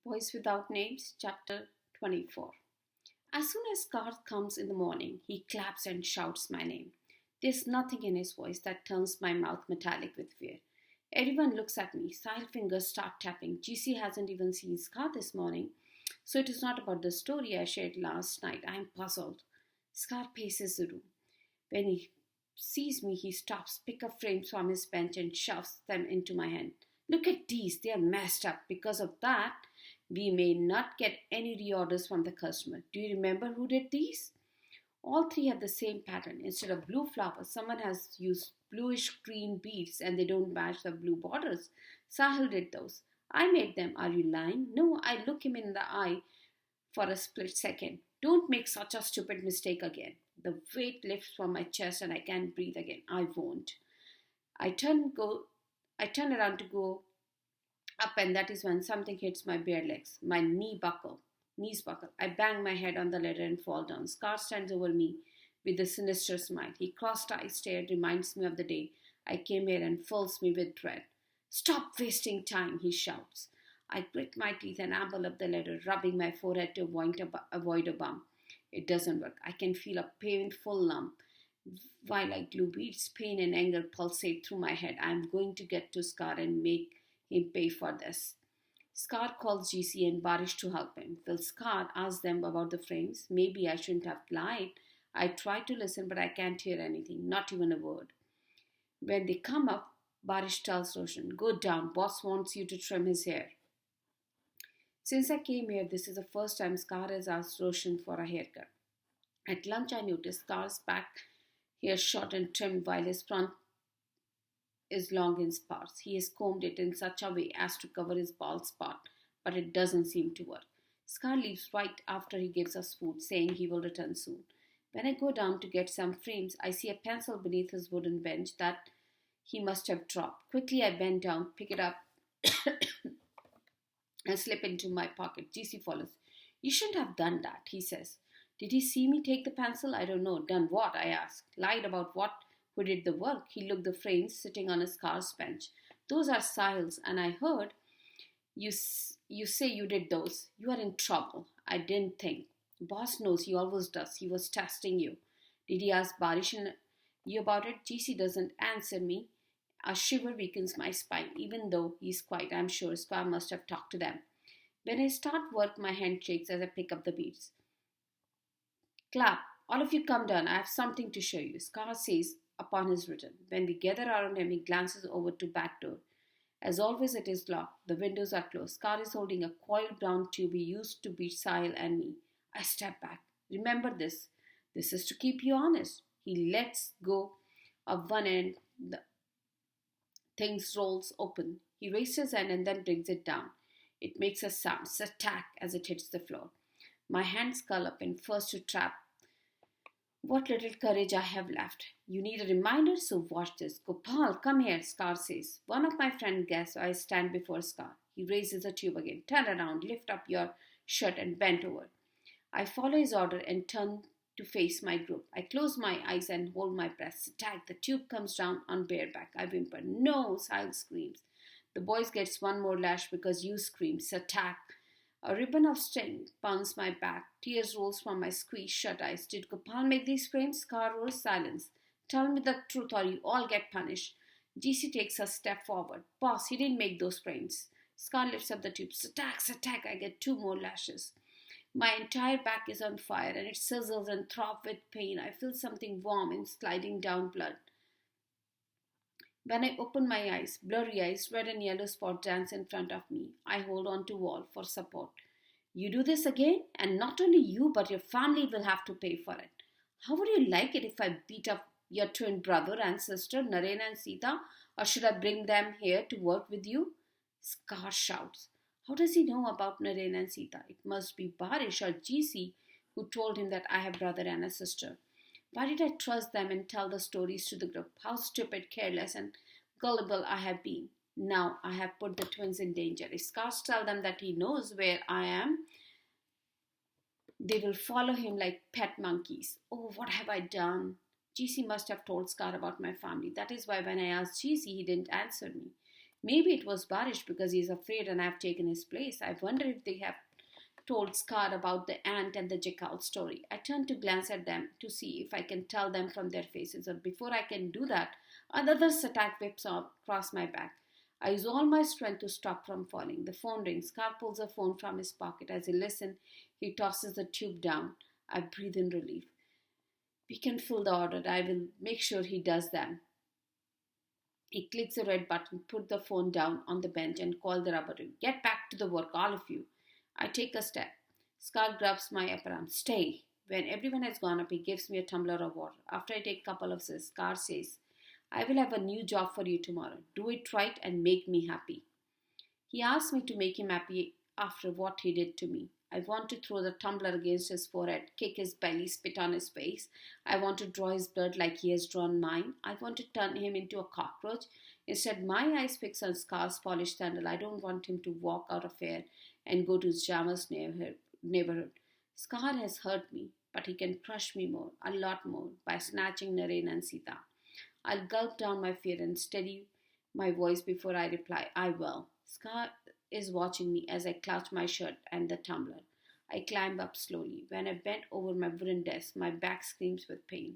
Voice Without Names, Chapter 24. As soon as Scar comes in the morning, he claps and shouts my name. There's nothing in his voice that turns my mouth metallic with fear. Everyone looks at me. Silent fingers start tapping. GC hasn't even seen Scar this morning, so it is not about the story I shared last night. I am puzzled. Scar paces the room. When he sees me, he stops, picks up frames from his bench and shoves them into my hand. Look at these, they are messed up. Because of that, we may not get any reorders from the customer. Do you remember who did these? All three have the same pattern. Instead of blue flowers, someone has used bluish green beads and they don't match the blue borders. Sahil did those. I made them. Are you lying? No, I look him in the eye for a split second. Don't make such a stupid mistake again. The weight lifts from my chest and I can't breathe again. I won't. I turn around to go up, and that is when something hits my bare legs. My knees buckle. I bang my head on the ladder and fall down. Scar stands over me with a sinister smile. He crossed-eyed stare reminds me of the day I came here and fills me with dread. Stop wasting time, he shouts. I grit my teeth and amble up the ladder, rubbing my forehead to avoid a bump. It doesn't work. I can feel a painful lump. While I glue beads, pain and anger pulsate through my head. I am going to get to Scar and make him pay for this. Scar calls GC and Barish to help him. Will Scar ask them about the frames? Maybe I shouldn't have lied. I try to listen, but I can't hear anything, not even a word. When they come up, Barish tells Roshan, go down, boss wants you to trim his hair. Since I came here, this is the first time Scar has asked Roshan for a haircut. At lunch, I noticed Scar's back hair short and trimmed while his front is long and sparse. He has combed it in such a way as to cover his bald spot, but it doesn't seem to work. Scar leaves right after he gives us food, saying he will return soon. When I go down to get some frames, I see a pencil beneath his wooden bench that he must have dropped. Quickly, I bend down, pick it up, and slip into my pocket. GC follows. You shouldn't have done that, he says. Did he see me take the pencil? I don't know. Done what? I ask. Lied about what? Who did the work? He looked the frames sitting on Scar's bench. Those are Sahil's, and I heard you say you did those. You are in trouble. I didn't think. Boss knows, he always does. He was testing you. Did he ask Barish and you about it? GC doesn't answer me. A shiver weakens my spine. Even though he's quiet, I'm sure Scar must have talked to them. When I start work, my hand shakes as I pick up the beads. Clap. All of you come down. I have something to show you. Scar says upon his return. When we gather around him, he glances over to back door. As always, it is locked. The windows are closed. Scar is holding a coiled brown tube he used to beat Sahil and me. I step back. Remember this. This is to keep you honest. He lets go of one end. The thing rolls open. He raises his hand and then brings it down. It makes a sound, stack, as it hits the floor. My hands curl up and first to trap what little courage I have left. You need a reminder, so watch this. Gopal, come here, Scar says. One of my friends guesses I stand before Scar. He raises the tube again. Turn around, lift up your shirt and bend over. I follow his order and turn to face my group. I close my eyes and hold my breath. Stack, the tube comes down on bareback. I whimper. No, Sahil screams. The boys gets one more lash because you scream. Stack. A ribbon of string pounds my back. Tears rolls from my squeezed shut eyes. Did Gopal make these frames? Scar roars. Silence. Tell me the truth or you all get punished. GC takes a step forward. Boss, he didn't make those frames. Scar lifts up the tube. Stack. I get two more lashes. My entire back is on fire and it sizzles and throbs with pain. I feel something warm and sliding down blood. When I open my eyes, blurry eyes, red and yellow spot dance in front of me. I hold on to wall for support. You do this again, and not only you, but your family will have to pay for it. How would you like it if I beat up your twin brother and sister, Naren and Sita, or should I bring them here to work with you? Scar shouts. How does he know about Naren and Sita? It must be Barish or GC who told him that I have brother and a sister. Why did I trust them and tell the stories to the group? How stupid, careless, and gullible I have been. Now I have put the twins in danger. If Scar tells them that he knows where I am, they will follow him like pet monkeys. Oh, what have I done? GC must have told Scar about my family. That is why when I asked GC, he didn't answer me. Maybe it was Barish because he's afraid and I've taken his place. I wonder if they have told Scar about the ant and the jackal story. I turn to glance at them to see if I can tell them from their faces, but before I can do that, another attack whips across my back. I use all my strength to stop from falling. The phone rings. Scar pulls the phone from his pocket. As he listens, he tosses the tube down. I breathe in relief. We can fill the order. I will make sure he does them. He clicks the red button, put the phone down on the bench, and call the rubber room. Get back to the work, all of you. I take a step. Scar grabs my upper arm. Stay. When everyone has gone up, he gives me a tumbler of water. After I take a couple of sips, Scar says, I will have a new job for you tomorrow. Do it right and make me happy. He asks me to make him happy after what he did to me. I want to throw the tumbler against his forehead, kick his belly, spit on his face. I want to draw his blood like he has drawn mine. I want to turn him into a cockroach. Instead, my eyes fix on Scar's polished sandal. I don't want him to walk out of here and go to Jama's neighborhood. Scar has hurt me, but he can crush me more, a lot more, by snatching Naren and Sita. I'll gulp down my fear and steady my voice before I reply, I will. Scar is watching me as I clutch my shirt and the tumbler. I climb up slowly. When I bend over my wooden desk, my back screams with pain.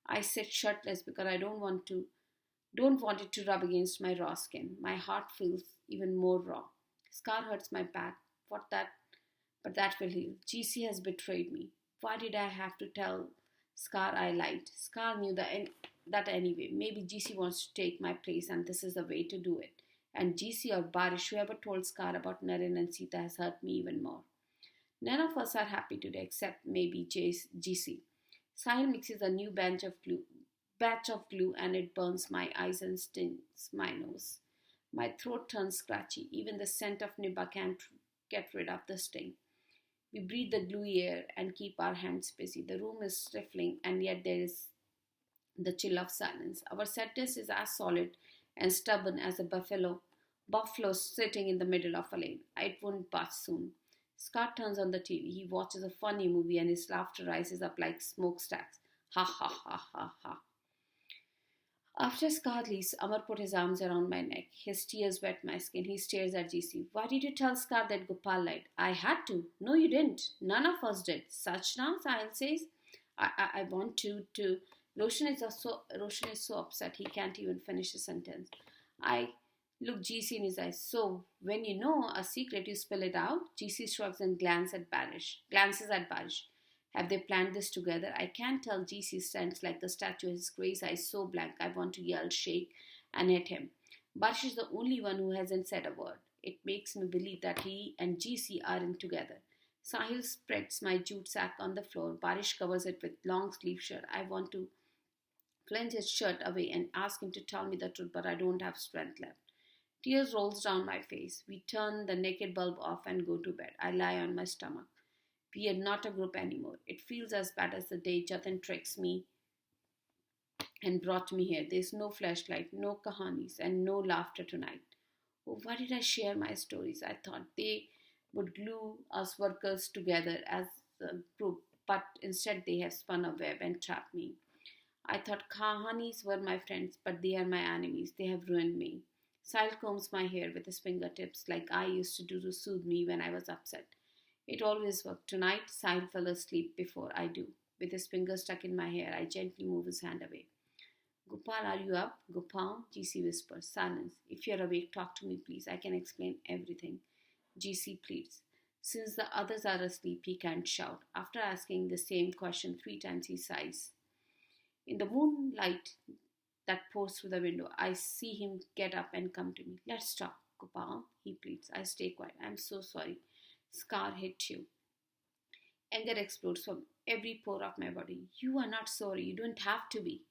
I sit shirtless because I don't want it to rub against my raw skin. My heart feels even more raw. Scar hurts my back. But that will heal. GC has betrayed me. Why did I have to tell Scar I lied? Scar knew that anyway. Maybe GC wants to take my place and this is the way to do it. And GC or Barish, whoever told Scar about Naren and Sita, has hurt me even more. None of us are happy today except maybe GC. Sahil mixes a new batch of glue and it burns my eyes and stings my nose. My throat turns scratchy. Even the scent of Niba can't get rid of the sting. We breathe the gluey air and keep our hands busy. The room is stifling and yet there is the chill of silence. Our sadness is as solid and stubborn as a buffalo sitting in the middle of a lane. It won't budge soon. Scott turns on the TV. He watches a funny movie and his laughter rises up like smokestacks. Ha ha ha ha ha. After Scott leaves, Amar put his arms around my neck. His tears wet my skin. He stares at GC. Why did you tell Scott that Gopal lied? I had to. No, you didn't. None of us did. Such now, Sahil says. I want to. Roshan is so upset he can't even finish a sentence. I look GC in his eyes. So, when you know a secret, you spill it out? GC shrugs and glances at Barish. Have they planned this together? I can't tell. GC stands like the statue, his grey eyes so blank I want to yell, shake, and hit him. Barish is the only one who hasn't said a word. It makes me believe that he and GC are in together. Sahil spreads my jute sack on the floor. Barish covers it with long sleeve shirt. I want to clench his shirt away and ask him to tell me the truth, but I don't have strength left. Tears rolls down my face. We turn the naked bulb off and go to bed. I lie on my stomach. We are not a group anymore. It feels as bad as the day Jatin tricks me and brought me here. There's no flashlight, no kahanis, and no laughter tonight. Oh, why did I share my stories? I thought they would glue us workers together as a group, but instead they have spun a web and trapped me. I thought kahanis were my friends, but they are my enemies. They have ruined me. Sahil combs my hair with his fingertips like I used to do to soothe me when I was upset. It always worked. Tonight, Sahil fell asleep before I do. With his fingers stuck in my hair, I gently move his hand away. Gopal, are you up? Gopal, GC whispers. Silence. If you're awake, talk to me, please. I can explain everything. GC pleads. Since the others are asleep, he can't shout. After asking the same question 3 times, he sighs. In the moonlight that pours through the window, I see him get up and come to me. Let's talk, Gopal, he pleads. I stay quiet. I'm so sorry. Scar hit you. Anger explodes from every pore of my body. You are not sorry. You don't have to be.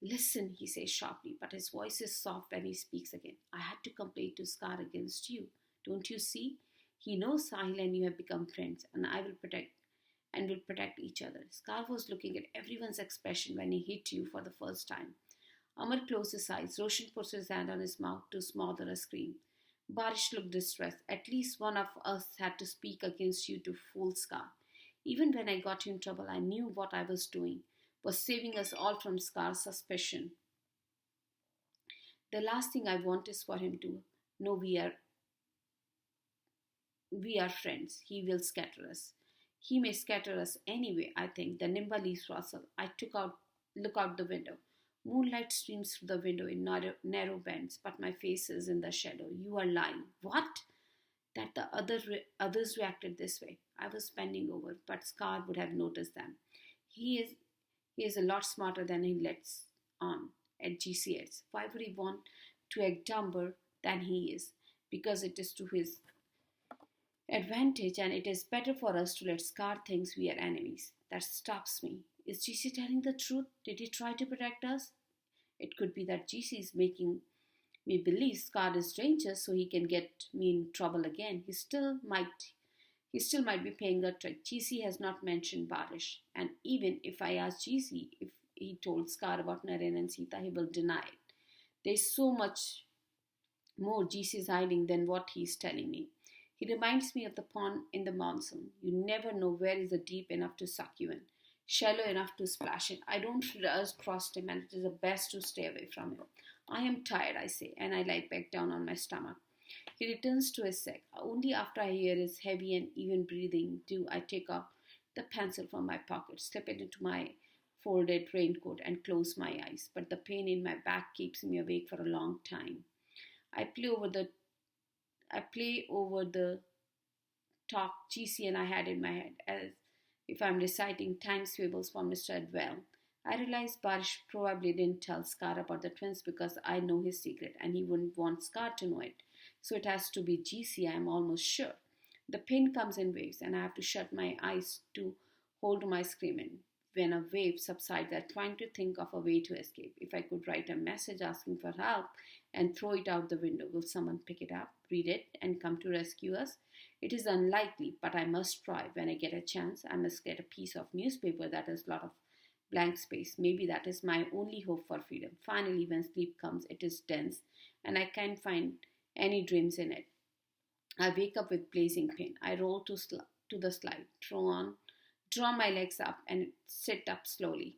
Listen, he says sharply, but his voice is soft when he speaks again. I had to complain to Scar against you. Don't you see? He knows Sahil and you have become friends, and will protect each other. Scar was looking at everyone's expression when he hit you for the first time. Amar closed his eyes. Roshan puts his hand on his mouth to smother a scream. Barish looked distressed. At least one of us had to speak against you to fool Scar. Even when I got you in trouble, I knew what I was doing was saving us all from Scar's suspicion. The last thing I want is for him to know we are friends. He will scatter us. He may scatter us anyway, I think. The nimble leaves rustle. I look out the window. Moonlight streams through the window in narrow bends, but my face is in the shadow. You are lying. What? That the others reacted this way. I was bending over, but Scar would have noticed them. He is he is a lot smarter than he lets on at GCS. Why would he want to act dumber than he is? Because it is to his advantage, and it is better for us to let Scar think we are enemies. That stops me. Is GC telling the truth? Did he try to protect us? It could be that GC is making me believe Scar is dangerous so he can get me in trouble again. He still might be paying a trick. GC has not mentioned Barish, and even if I ask GC if he told Scar about Naren and Sita, he will deny it. There's so much more GC is hiding than what he's telling me. He reminds me of the pond in the monsoon. You never know where is it deep enough to suck you in, shallow enough to splash in. I don't trust him, and it is the best to stay away from him. I am tired, I say, and I lie back down on my stomach. He returns to his sack. Only after I hear his heavy and even breathing do I take up the pencil from my pocket, slip it into my folded raincoat, and close my eyes. But the pain in my back keeps me awake for a long time. I play over the talk GC and I had in my head, as if I'm reciting times tables for Mr. Adwell. I realize Barish probably didn't tell Scar about the twins because I know his secret and he wouldn't want Scar to know it. So it has to be GC, I'm almost sure. The pain comes in waves and I have to shut my eyes to hold my screaming. When a wave subsides, I'm trying to think of a way to escape. If I could write a message asking for help and throw it out the window, will someone pick it up, read it, and come to rescue us? It is unlikely, but I must try. When I get a chance, I must get a piece of newspaper that has a lot of blank space. Maybe that is my only hope for freedom. Finally, when sleep comes, it is dense, and I can't find any dreams in it. I wake up with blazing pain. I roll to the slide, draw my legs up, and sit up slowly.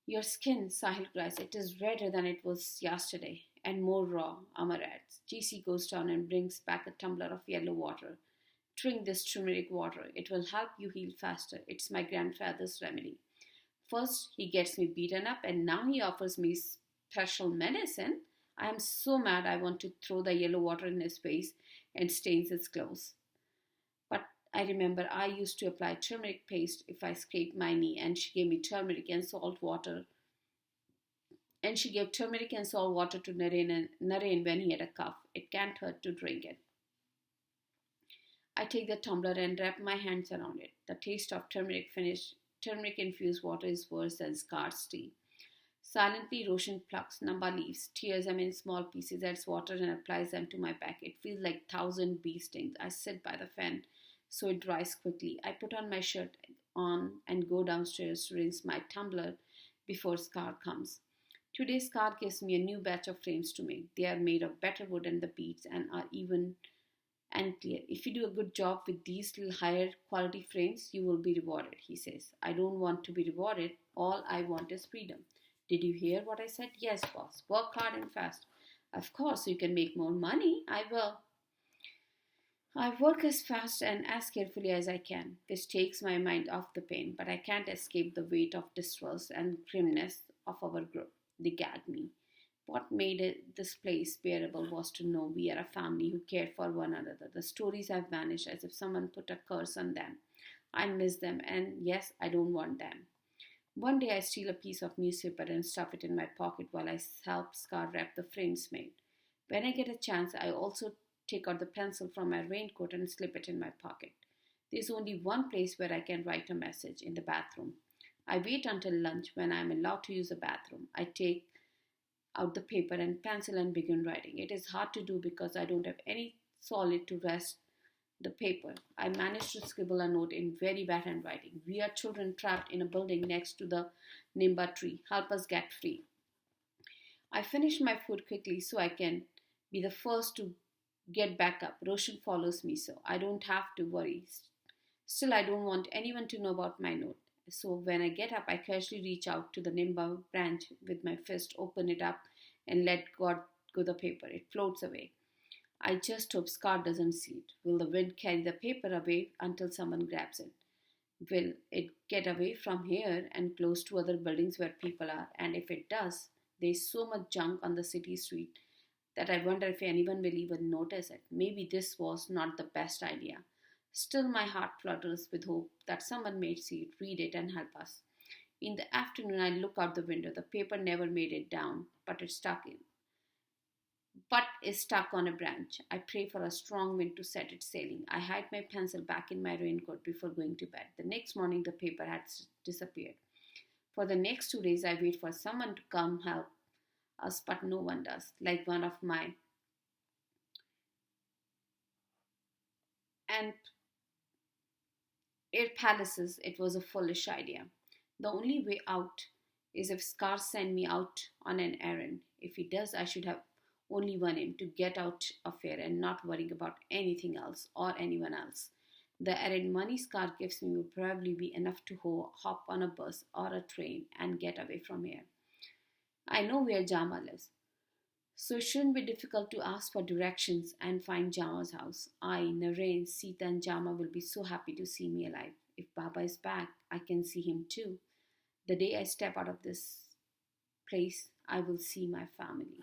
Your skin, Sahil cries, it is redder than it was yesterday, and more raw, Amar adds. GC goes down and brings back a tumbler of yellow water. Drink this turmeric water. It will help you heal faster. It's my grandfather's remedy. First, he gets me beaten up, and now he offers me special medicine. I am so mad I want to throw the yellow water in his face and stains his clothes. But I remember I used to apply turmeric paste if I scraped my knee, and she gave me turmeric and salt water. And she gave turmeric and salt water to Naren when he had a cough. It can't hurt to drink it. I take the tumbler and wrap my hands around it. The taste of turmeric-infused water is worse than Scar's tea. Silently, Roshan plucks Namba leaves, tears them in small pieces, adds water and applies them to my back. It feels like 1,000 bee stings. I sit by the fan so it dries quickly. I put on my shirt and go downstairs to rinse my tumbler before Scar comes. Today, Scar gives me a new batch of frames to make. They are made of better wood than the beads and are even and clear. If you do a good job with these little higher quality frames, you will be rewarded, he says. I don't want to be rewarded. All I want is freedom. Did you hear what I said? Yes, boss. Work hard and fast. Of course, you can make more money. I will. I work as fast and as carefully as I can, which takes my mind off the pain, but I can't escape the weight of distrust and grimness of our group. They gag me. What made this place bearable was to know we are a family who cared for one another. The stories have vanished as if someone put a curse on them. I miss them, and yes, I don't want them. One day I steal a piece of newspaper and stuff it in my pocket while I help Scar wrap the frames made. When I get a chance, I also take out the pencil from my raincoat and slip it in my pocket. There's only one place where I can write a message, in the bathroom. I wait until lunch when I am allowed to use the bathroom. I take out the paper and pencil and begin writing. It is hard to do because I don't have any solid to rest the paper. I managed to scribble a note in very bad handwriting. We are children trapped in a building next to the Nimba tree. Help us get free. I finish my food quickly so I can be the first to get back up. Roshan follows me so I don't have to worry. Still, I don't want anyone to know about my note. So when I get up, I casually reach out to the Nimba branch with my fist, open it up, and let God go the paper. It floats away. I just hope Scar doesn't see it. Will the wind carry the paper away until someone grabs it? Will it get away from here and close to other buildings where people are? And if it does, there's so much junk on the city street that I wonder if anyone will even notice it. Maybe this was not the best idea. Still, my heart flutters with hope that someone may see it, read it, and help us. In the afternoon, I look out the window. The paper never made it down, but is stuck on a branch. I pray for a strong wind to set it sailing. I hide my pencil back in my raincoat before going to bed. The next morning, the paper had disappeared. For the next 2 days, I wait for someone to come help us, but no one does. Like one of my and air palaces, it was a foolish idea. The only way out is if Scar send me out on an errand. If he does, I should have only one aim to get out of here and not worrying about anything else or anyone else. The errand money Scar gives me will probably be enough to hop on a bus or a train and get away from here. I know where Jama lives, so it shouldn't be difficult to ask for directions and find Jama's house. I, Naren, Sita, and Jama will be so happy to see me alive. If Baba is back, I can see him too. The day I step out of this place, I will see my family.